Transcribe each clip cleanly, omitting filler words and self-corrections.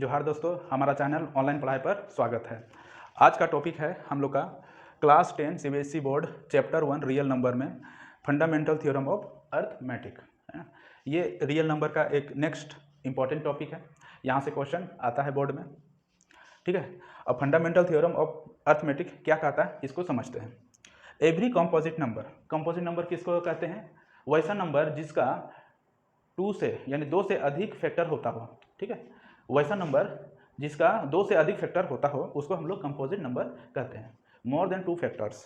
जोहार दोस्तों, हमारा चैनल ऑनलाइन पढ़ाई पर स्वागत है। आज का टॉपिक है हम लोग का class 10 CBSE board chapter 1 real number में फंडामेंटल थ्योरम ऑफ अर्थमेटिक। ये रियल नंबर का एक नेक्स्ट इंपॉर्टेंट टॉपिक है। यहाँ से क्वेश्चन आता है बोर्ड में, ठीक है। अब फंडामेंटल थ्योरम ऑफ अर्थमेटिक क्या कहता है इसको समझते हैं। एवरी कंपोजिट नंबर किसको कहते हैं? वैसा नंबर जिसका 2 से यानी 2 से अधिक फैक्टर होता हो, ठीक है। वैसा नंबर जिसका 2 से अधिक फैक्टर होता हो उसको हम लोग कंपोजिट नंबर कहते हैं। More than 2 factors,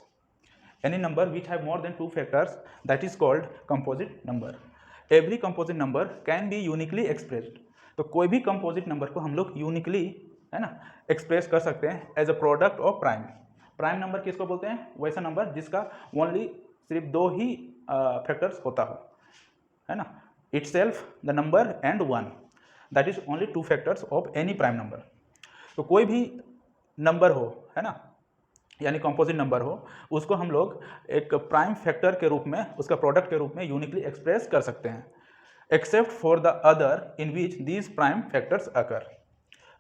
any number which have more than 2 factors that is called composite number. Every composite number can be uniquely expressed. तो कोई भी कंपोजिट नंबर को हम लोग यूनिकली, है ना, एक्सप्रेस कर सकते हैं as a product of prime. Prime number किसको बोलते हैं? वैसा नंबर जिसका ओनली सिर्फ 2 ही फैक्टर्स होता हो, है ना। itself the number and 1, that is only 2 factors of any prime number। तो कोई भी नंबर हो, है ना, यानी कंपोजिट नंबर हो, उसको हम लोग एक प्राइम फैक्टर के रूप में, उसका प्रोडक्ट के रूप में यूनिकली एक्सप्रेस कर सकते हैं, except for the other in which these prime factors occur,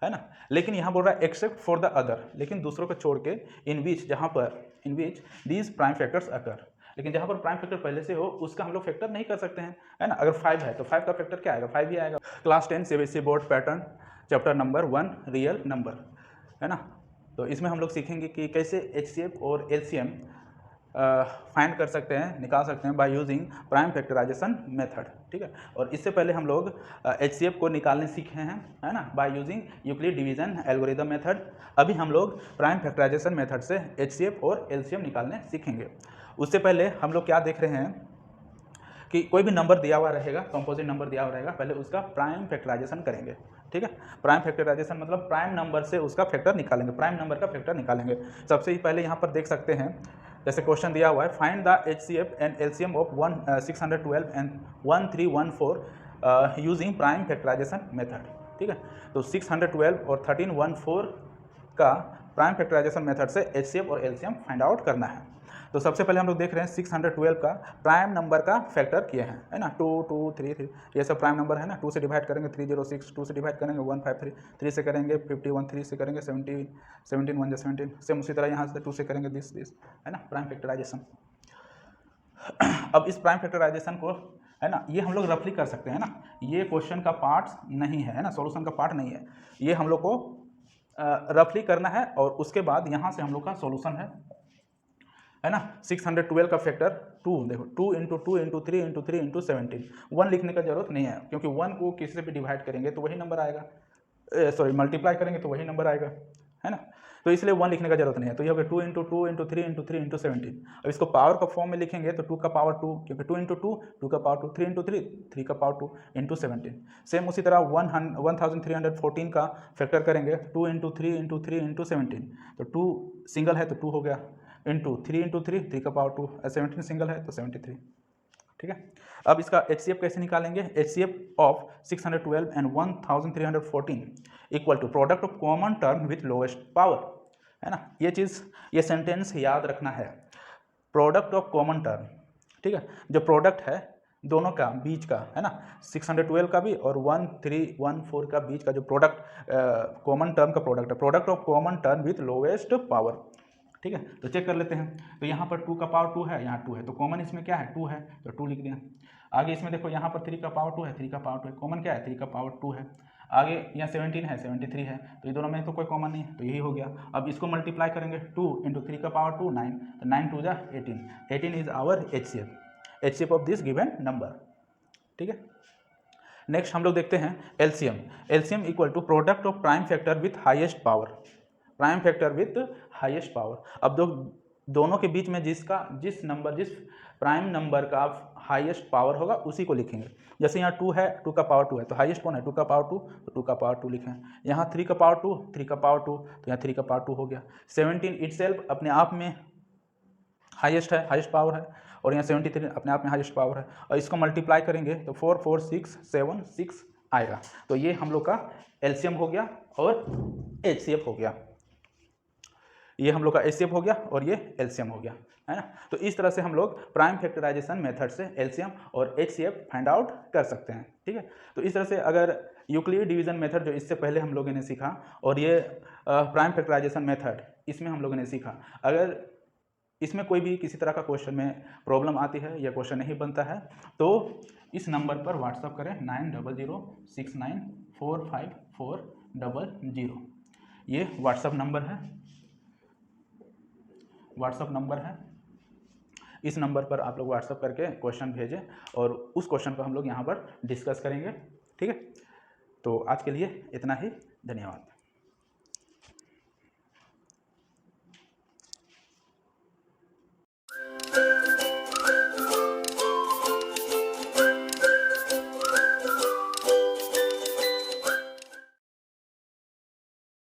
है ना। लेकिन यहाँ बोल रहा है एक्सेप्ट फॉर द अदर, लेकिन दूसरों को छोड़ के, इन विच, जहाँ पर, इन विच दीज प्राइम फैक्टर्स अकर, लेकिन जहाँ पर प्राइम फैक्टर पहले से हो उसका हम लोग फैक्टर नहीं कर सकते हैं, है ना। अगर 5 है तो 5 का फैक्टर क्या आएगा? 5 ही आएगा। Class 10 CBSE board pattern chapter number 1 real number, है ना। तो इसमें हम लोग सीखेंगे कि कैसे एचसीएफ और एलसीएम फाइंड कर सकते हैं, निकाल सकते हैं by using prime factorization method, ठीक है। और इससे पहले हम लोग एचसीएफ को निकालने सीखे हैं, है ना, by using Euclid division algorithm method. अभी हम लोग प्राइम फैक्टराइजेशन मेथड से एचसीएफ और एलसीएम निकालने सीखेंगे। उससे पहले हम लोग क्या देख रहे हैं कि कोई भी नंबर दिया हुआ रहेगा, कंपोजिट नंबर दिया हुआ रहेगा, पहले उसका प्राइम फैक्टराइजेशन करेंगे, ठीक है। प्राइम फैक्टराइजेशन मतलब प्राइम नंबर से उसका फैक्टर निकालेंगे, प्राइम नंबर का फैक्टर निकालेंगे। सबसे ही पहले यहाँ पर देख सकते हैं, जैसे क्वेश्चन दिया हुआ है, find the HCF and LCM of 612 and 1314 using prime factorization method, ठीक है। तो 612 और 1314 का प्राइम फैक्टराइजेशन मेथड से एचसीएफ और एलसीएम फाइंड आउट करना है। तो सबसे पहले हम लोग देख रहे हैं 612 का प्राइम नंबर का फैक्टर किए हैं, है ना। 2 2 3 3 ये सब प्राइम नंबर है ना। 2 से डिवाइड करेंगे 306, 2 से डिवाइड करेंगे 153, 3 से करेंगे 51, 3 से करेंगे 17, 17 1 17। सेम उसी तरह यहाँ से 2 से करेंगे दिस, है ना, प्राइम फैक्टराइजेशन। अब इस प्राइम फैक्टराइजेशन को, है ना, ये हम लोग रफली कर सकते हैं ना। ये क्वेश्चन का पार्ट नहीं है ना, सॉल्यूशन का पार्ट नहीं है। ये हम लोग को रफली करना है और उसके बाद यहाँ से हम लोग का सॉल्यूशन है ना। 612 का फैक्टर 2, देखो 2 इंटू 2 इंटू 3 इंटू 3 इंटू 17। 1 लिखने का जरूरत नहीं है, क्योंकि 1 को किसी से भी डिवाइड करेंगे तो वही नंबर आएगा, सॉरी मल्टीप्लाई करेंगे तो वही नंबर आएगा, है ना। तो इसलिए 1 लिखने का जरूरत नहीं है। तो ये हो गया 2 इंटू 2 इंटू 3 इंटू 3 इंटू 17। अब इसको पावर का फॉर्म में लिखेंगे तो 2 का पावर 2, क्योंकि 2 इंटू 2 2 का पावर 2, 3 इंटू 3 3 का पावर 2 इंटू 17। सेम उसी तरह 1314 का फैक्टर करेंगे, 2 इंटू 3 इंटू 3 इंटू 17। तो 2 सिंगल है तो 2 हो गया, इंटू 3 इंटू 3 3 का पावर 2, 17 सिंगल है तो 73, ठीक है। अब इसका एचसीएफ कैसे निकालेंगे? HCF of 612 and 1314 equal to product of common term with lowest power, है ना। ये चीज़, ये सेंटेंस याद रखना है, प्रोडक्ट ऑफ कॉमन टर्म, ठीक है। जो प्रोडक्ट है दोनों का बीच का, है ना, 612 का भी और 1314 का बीच का जो प्रोडक्ट कॉमन टर्म का प्रोडक्ट है, product of common term with lowest power, ठीक है। तो चेक कर लेते हैं। तो यहाँ पर 2 का पावर 2 है, यहाँ 2 है, तो कॉमन इसमें क्या है? 2 है, तो 2 लिख दिया। आगे इसमें देखो यहाँ पर 3 का पावर 2 है, 3 का पावर 2 है, कॉमन क्या है? 3 का पावर 2 है। आगे यहाँ 17 है, 73 है, तो ये दोनों में तो कोई कॉमन नहीं है, तो यही हो गया। अब इसको मल्टीप्लाई करेंगे, 2 इंटू 3 का पावर 2 9, तो 9 2 जा 18, 18 is our HCF of this given number, ठीक है। नेक्स्ट हम लोग देखते हैं LCM. LCM equal to product of prime factor with highest power, prime factor with highest power. अब दोनों के बीच में जिस प्राइम नंबर का हाईएस्ट पावर होगा उसी को लिखेंगे। जैसे यहाँ 2 है, 2 का पावर 2 है, तो हाईएस्ट कौन है? 2 का पावर 2, तो 2 का पावर 2 लिखें। यहाँ 3 का पावर 2, 3 का पावर 2, तो यहाँ 3 का पावर 2 हो गया। 17 इटसेल्फ अपने आप में हाईएस्ट है, हाईएस्ट पावर है, और यहाँ 73 अपने आप में हाईएस्ट पावर है। और इसको मल्टीप्लाई करेंगे तो 4 4 6 7 6 आएगा। तो ये हम लोग का एलसीएम हो गया और एचसीएफ हो गया। ये हम लोग का एचसीएफ हो गया और ये एलसीएम हो गया, है ना। तो इस तरह से हम लोग प्राइम फैक्टराइजेशन मेथड से एलसीएम और एचसीएफ फाइंड आउट कर सकते हैं, ठीक है। तो इस तरह से अगर यूक्लिड डिवीजन मेथड जो इससे पहले हम लोगों ने सीखा, और ये प्राइम फैक्टराइजेशन मेथड इसमें हम लोगों ने सीखा। अगर इसमें कोई भी किसी तरह का क्वेश्चन में प्रॉब्लम आती है या क्वेश्चन नहीं बनता है तो इस नंबर पर व्हाट्सअप करें 9006945400। ये व्हाट्सअप नंबर है। इस नंबर पर आप लोग व्हाट्सअप करके क्वेश्चन भेजें और उस क्वेश्चन को हम लोग यहाँ पर डिस्कस करेंगे। ठीक है, तो आज के लिए इतना ही। धन्यवाद।